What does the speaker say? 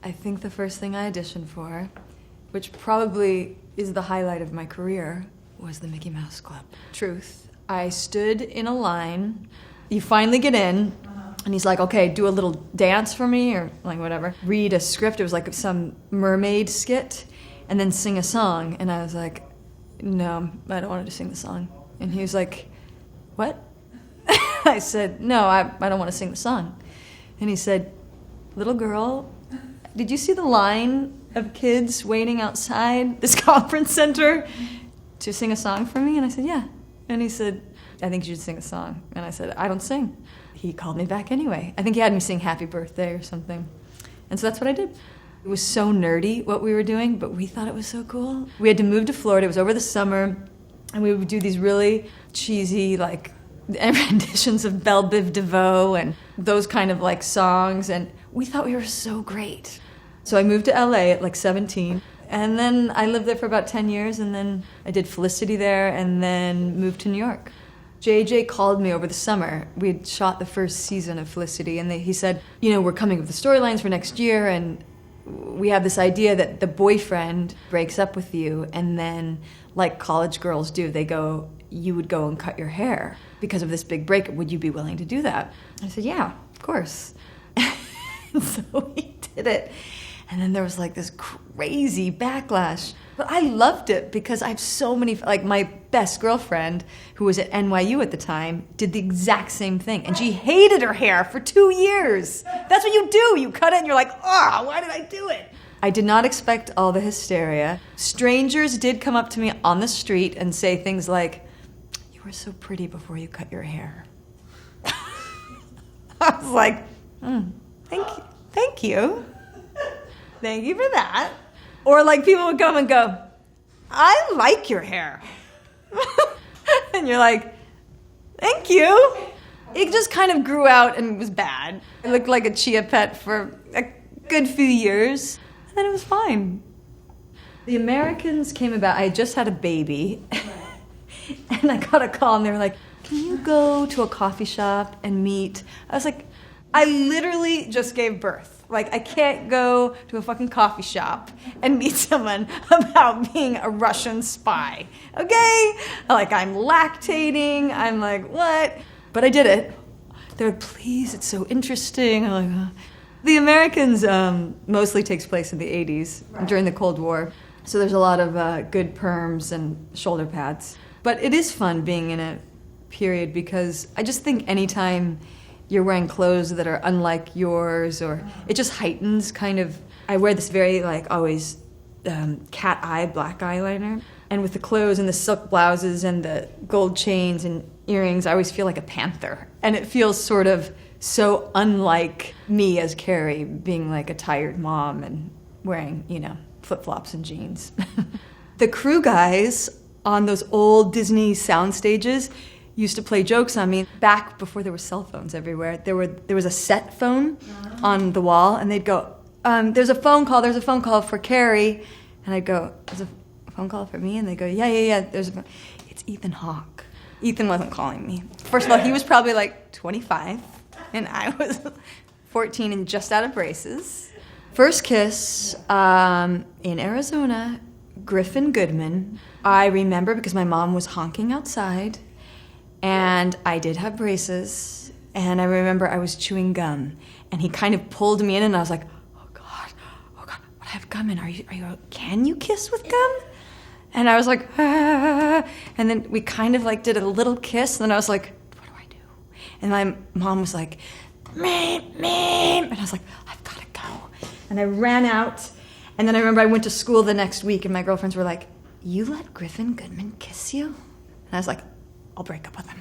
I think the first thing I auditioned for, which probably is the highlight of my career, was the Mickey Mouse Club. Truth. I stood in a line. You finally get in, and he's like, okay, do a little dance for me, or like whatever. Read a script. It was like some mermaid skit, and then sing a song. And I was like, no, I don't want to sing the song. And he was like, what? I said, no, I don't want to sing the song. And he said, little girl, did you see the line of kids waiting outside this conference center to sing a song for me? And I said, yeah. And he said, I think you should sing a song. And I said, I don't sing. He called me back anyway. I think he had me sing Happy Birthday or something. And so that's what I did. It was so nerdy what we were doing, but we thought it was so cool. We had to move to Florida. It was over the summer, and we would do these really cheesy, like, renditions of Belle Biv DeVoe and those kind of, like, songs, and we thought we were so great. So I moved to LA at, like, 17, and then I lived there for about 10 years, and then I did Felicity there, and then moved to New York. JJ called me over the summer. We had shot the first season of Felicity, and he said, you know, we're coming up with the storylines for next year, and we have this idea that the boyfriend breaks up with you, and then, like college girls do, you would go and cut your hair because of this big breakup. Would you be willing to do that? I said, yeah, of course. So he did it. And then there was like this crazy backlash. But I loved it because I have so many, like my best girlfriend, who was at NYU at the time, did the exact same thing. And she hated her hair for 2 years. That's what you do. You cut it and you're like, oh, why did I do it? I did not expect all the hysteria. Strangers did come up to me on the street and say things like, you were so pretty before you cut your hair. I was like, thank you. Thank you for that. Or like people would come and go, I like your hair. And you're like, thank you. It just kind of grew out and was bad. It looked like a Chia Pet for a good few years. And then it was fine. The Americans came about, I had just had a baby. And I got a call and they were like, can you go to a coffee shop and meet? I was like, I literally just gave birth. Like, I can't go to a fucking coffee shop and meet someone about being a Russian spy, okay? Like, I'm lactating, I'm like, what? But I did it. They're like, please, it's so interesting. I'm like, oh. The Americans mostly takes place in the 80s, during the Cold War. So there's a lot of good perms and shoulder pads. But it is fun being in a period because I just think anytime you're wearing clothes that are unlike yours, or it just heightens kind of, I wear this very, like, always cat eye black eyeliner. And with the clothes and the silk blouses and the gold chains and earrings, I always feel like a panther. And it feels sort of so unlike me as Keri, being like a tired mom and wearing, you know, flip-flops and jeans. The crew guys on those old Disney sound stages used to play jokes on me. Back before there were cell phones everywhere, there was a set phone on the wall, and they'd go, there's a phone call for Keri. And I'd go, there's a phone call for me? And they'd go, yeah, there's a phone. It's Ethan Hawke. Ethan wasn't calling me. First of all, he was probably like 25, and I was 14 and just out of braces. First kiss in Arizona, Griffin Goodman. I remember because my mom was honking outside, and I did have braces, and I remember I was chewing gum, and he kind of pulled me in, and I was like, oh God, what, I have gum in, can you kiss with gum? And I was like, ah, and then we kind of like did a little kiss, and then I was like, what do I do? And my mom was like, meep, and I was like, I've got to go. And I ran out, and then I remember I went to school the next week, and my girlfriends were like, you let Griffin Goodman kiss you? And I was like, I'll break up with him.